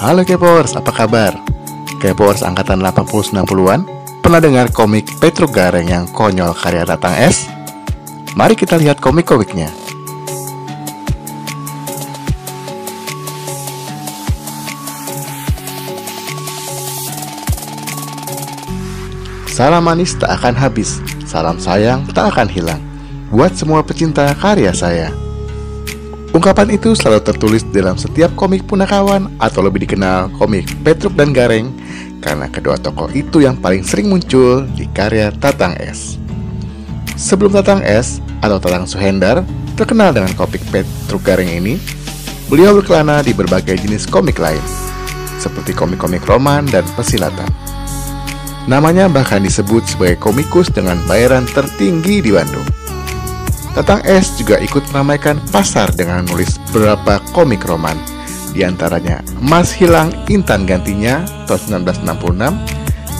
Halo Kepowers, apa kabar? Kepowers angkatan 80-90-an pernah dengar komik Petruk Gareng yang konyol karya Tatang S? Mari kita lihat komik-komiknya. Salam manis tak akan habis, salam sayang tak akan hilang, buat semua pecinta karya saya. Ungkapan itu selalu tertulis dalam setiap komik Punakawan atau lebih dikenal komik Petruk dan Gareng, karena kedua tokoh itu yang paling sering muncul di karya Tatang S. Sebelum Tatang S atau Tatang Suhendar terkenal dengan komik Petruk Gareng ini, beliau berkelana di berbagai jenis komik lain, seperti komik-komik roman dan pesilatan. Namanya bahkan disebut sebagai komikus dengan bayaran tertinggi di Bandung. Tatang S juga ikut meramaikan pasar dengan menulis beberapa komik roman, diantaranya Emas Hilang Intan Gantinya tahun 1966,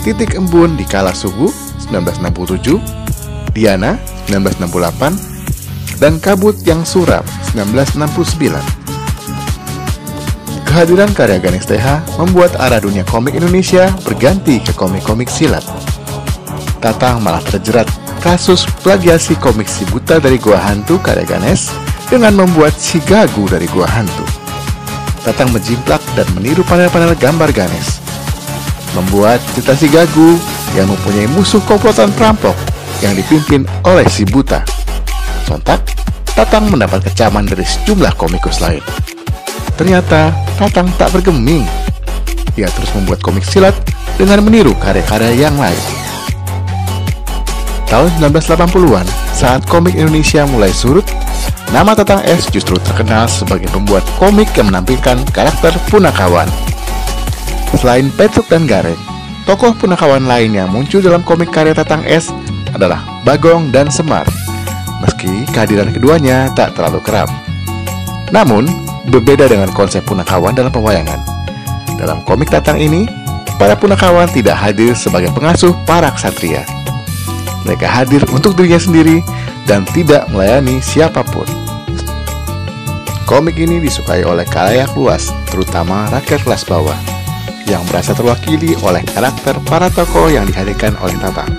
Titik Embun di Kala Subuh 1967, Diana 1968, dan Kabut Yang Suram 1969. Kehadiran karya Ganesh TH membuat arah dunia komik Indonesia berganti ke komik-komik silat. Tatang malah terjerat kasus plagiasi komik Si Buta dari Gua Hantu karya Ganesh dengan membuat Si Gagu dari Gua Hantu. Tatang menjimplak dan meniru panel-panel gambar Ganesh, membuat cerita Si Gagu yang mempunyai musuh komplotan perampok yang dipimpin oleh Si Buta. Sontak, Tatang mendapat kecaman dari sejumlah komikus lain. Ternyata Tatang tak bergeming. Dia terus membuat komik silat dengan meniru karya-karya yang lain. Tahun 1980-an, saat komik Indonesia mulai surut, nama Tatang S justru terkenal sebagai pembuat komik yang menampilkan karakter Punakawan. Selain Petruk dan Gareng, tokoh Punakawan lain yang muncul dalam komik karya Tatang S adalah Bagong dan Semar, meski kehadiran keduanya tak terlalu kerap. Namun, berbeda dengan konsep Punakawan dalam pewayangan. Dalam komik Tatang ini, para Punakawan tidak hadir sebagai pengasuh para ksatria. Mereka hadir untuk dirinya sendiri dan tidak melayani siapapun. Komik ini disukai oleh khalayak luas, terutama rakyat kelas bawah, yang merasa terwakili oleh karakter para tokoh yang dihadirkan oleh Tatang.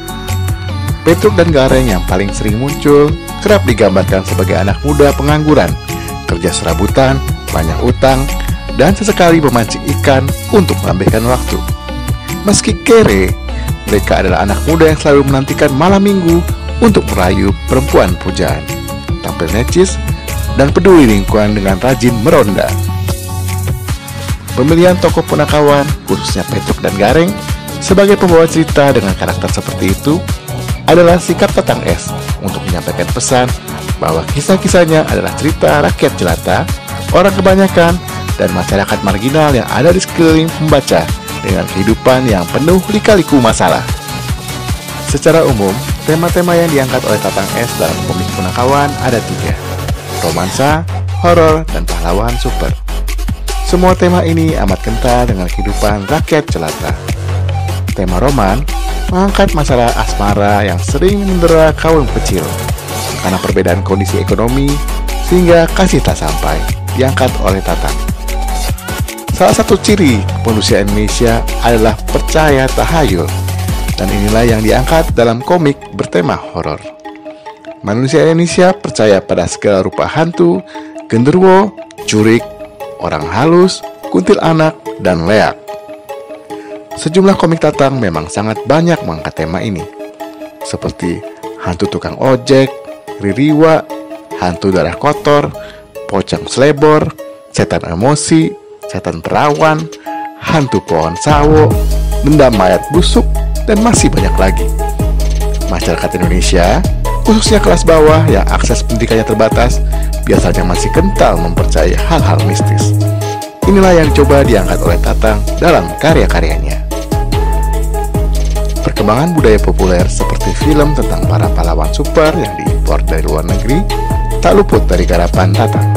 Petruk dan Gareng yang paling sering muncul kerap digambarkan sebagai anak muda pengangguran, kerja serabutan, banyak utang, dan sesekali memancing ikan untuk melambihkan waktu. Meski kere, mereka adalah anak muda yang selalu menantikan malam minggu untuk merayu perempuan pujaan, tampil necis, dan peduli lingkungan dengan rajin meronda. Pemilihan tokoh Punakawan, khususnya Petruk dan Gareng, sebagai pembawa cerita dengan karakter seperti itu adalah sikap Tatang S untuk menyampaikan pesan bahwa kisah-kisahnya adalah cerita rakyat jelata, orang kebanyakan, dan masyarakat marginal yang ada di sekeliling pembaca dengan kehidupan yang penuh lika-liku masalah. Secara umum, tema-tema yang diangkat oleh Tatang S dalam komik Punakawan ada 3: romansa, horor, dan pahlawan super. Semua tema ini amat kental dengan kehidupan rakyat jelata. Tema roman mengangkat masalah asmara yang sering mendera kaum kecil karena perbedaan kondisi ekonomi, sehingga kasih tak sampai diangkat oleh Tatang. Salah satu ciri manusia Indonesia adalah percaya tahayul, dan inilah yang diangkat dalam komik bertema horor. Manusia Indonesia percaya pada segala rupa hantu, genderuwo, curik, orang halus, kuntilanak, dan leak. Sejumlah komik Tatang memang sangat banyak mengangkat tema ini, seperti hantu tukang ojek, ririwa, hantu darah kotor, pocong selebor, setan emosi, setan perawan, hantu pohon sawo, benda mayat busuk, dan masih banyak lagi. Masyarakat Indonesia, khususnya kelas bawah yang akses pendidikannya terbatas, biasanya masih kental mempercayai hal-hal mistis. Inilah yang dicoba diangkat oleh Tatang dalam karya-karyanya. Perkembangan budaya populer seperti film tentang para pahlawan super yang diimpor dari luar negeri tak luput dari garapan Tatang.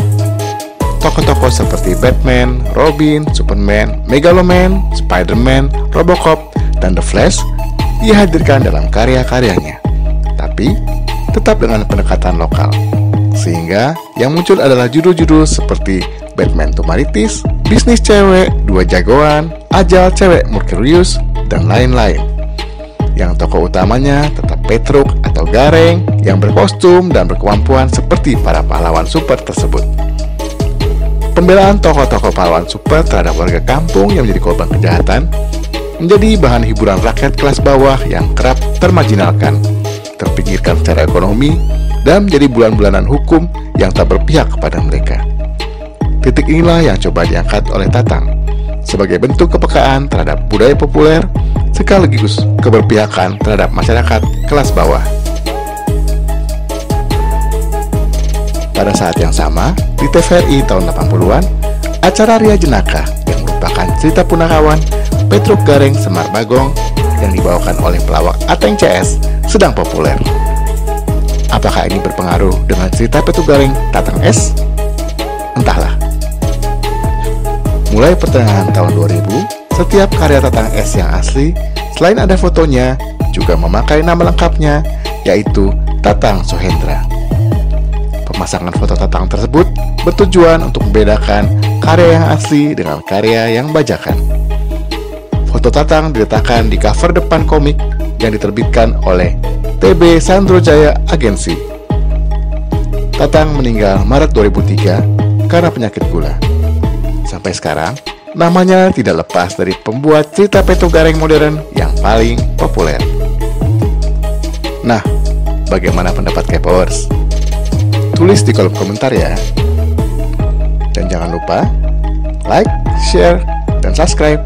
Tokoh-tokoh seperti Batman, Robin, Superman, Megaloman, Spider-Man, Robocop, dan The Flash dihadirkan dalam karya-karyanya, tapi tetap dengan pendekatan lokal, sehingga yang muncul adalah judul-judul seperti Batman Tumaritis, bisnis cewek, dua jagoan, ajal cewek Merkurius, dan lain-lain. Yang tokoh utamanya tetap Petruk atau Gareng yang berkostum dan berkemampuan seperti para pahlawan super tersebut. Pembelaan tokoh-tokoh pahlawan super terhadap warga kampung yang menjadi korban kejahatan menjadi bahan hiburan rakyat kelas bawah yang kerap termarginalkan, terpinggirkan secara ekonomi, dan menjadi bulan-bulanan hukum yang tak berpihak kepada mereka. Titik inilah yang coba diangkat oleh Tatang sebagai bentuk kepekaan terhadap budaya populer sekaligus keberpihakan terhadap masyarakat kelas bawah. Pada saat yang sama, di TVRI tahun 80-an, acara Ria Jenaka yang merupakan cerita punakawan Petruk Gareng Semar Bagong yang dibawakan oleh pelawak Ateng CS sedang populer. Apakah ini berpengaruh dengan cerita Petruk Gareng Tatang S? Entahlah. Mulai pertengahan tahun 2000, setiap karya Tatang S yang asli, selain ada fotonya, juga memakai nama lengkapnya, yaitu Tatang Sohendra. Pemasangan foto Tatang tersebut bertujuan untuk membedakan karya yang asli dengan karya yang bajakan. Foto Tatang diletakkan di cover depan komik yang diterbitkan oleh TB Sandrojaya Agensi. Tatang meninggal Maret 2003 karena penyakit gula. Sampai sekarang, namanya tidak lepas dari pembuat cerita Petruk Gareng modern yang paling populer. Nah, bagaimana pendapat K-Powers? Tulis di kolom komentar ya. Dan jangan lupa like, share, dan subscribe.